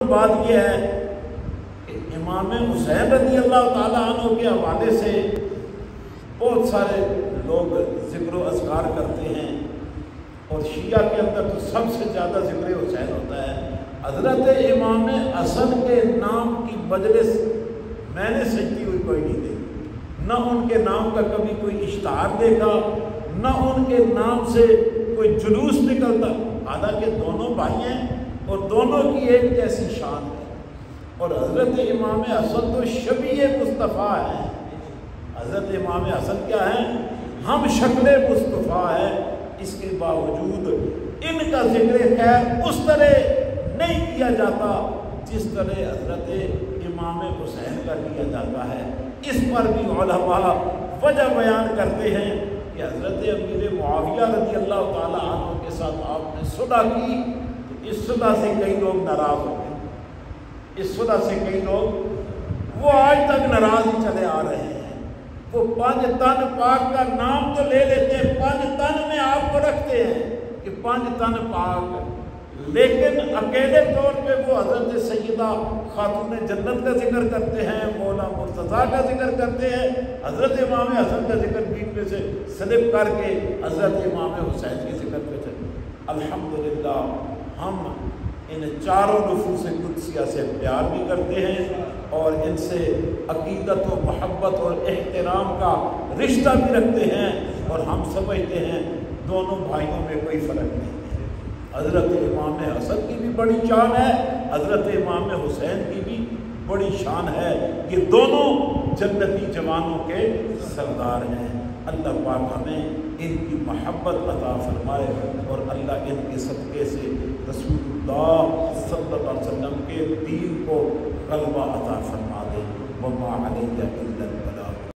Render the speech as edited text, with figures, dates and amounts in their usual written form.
بات یہ ہے کہ امام حسین رضی اللہ تعالیٰ عنہ کے حوالے سے بہت سارے لوگ ذکر و اذکار کرتے ہیں، اور شیعہ کے اندر تو سب سے زیادہ ذکر حسین ہوتا ہے۔ حضرت امام حسن کے نام کی مجلس میں نے سجتی ہوئی کوئی نہیں دیکھی، نہ ان کے نام کا کبھی کوئی اشتہار دیکھا، نہ ان کے نام سے کوئی جلوس نکلتا، حالانکہ دونوں بھائی ہیں اور دونوں کی ایک جیسی شان ہے۔ اور حضرت امام حسن تو شبیہ مصطفیٰ ہیں۔ حضرت امام حسن کیا ہیں؟ ہم شکل مصطفیٰ ہیں، اس کے باوجود ان کا ذکر خیر اس طرح نہیں کیا جاتا جس طرح حضرت امام حسین کا کیا جاتا ہے۔ اس پر بھی علماء وجہ بیان کرتے ہیں کہ حضرت امیر معاویہ رضی اللہ تعالیٰ عنہ کے ساتھ آپ نے صلح کی، تو اس صلح سے کئی لوگ ناراض ہو گئے، اس صلح سے کئی لوگ وہ آج تک ناراض ہی چلے آ رہے ہیں۔ وہ پانچ تن پاک کا نام تو لے لیتے ہیں، پانچ تن میں آپ کو رکھتے ہیں کہ پانچ تن پاک، لیکن اکیلے طور پہ وہ حضرت سیدہ خاتون جنت کا ذکر کرتے ہیں، مولا مرتضیٰ کا ذکر کرتے ہیں، حضرت امام حسن کا ذکر بیچ میں سے سلپ کر کے حضرت امام حسین کے ذکر پہ چلے۔ الحمدللہ ہم ان چاروں نفوس قدسیہ سے پیار بھی کرتے ہیں اور ان سے عقیدت و محبت اور احترام کا رشتہ بھی رکھتے ہیں، اور ہم سمجھتے ہیں دونوں بھائیوں میں کوئی فرق نہیں ہے۔ حضرت امام حسن کی بھی بڑی شان ہے، حضرت امام حسین کی بھی بڑی شان ہے، یہ دونوں جنتی جوانوں کے سردار ہیں۔ اللہ پاک ہمیں ان کی محبت عطا فرمائے، اور اللہ ان کے صدقے سے رسول اللہ صلی اللہ علیہ وسلم کے دین کو غلبہ عطا فرما دے۔ وما علیہ الا البلاغ۔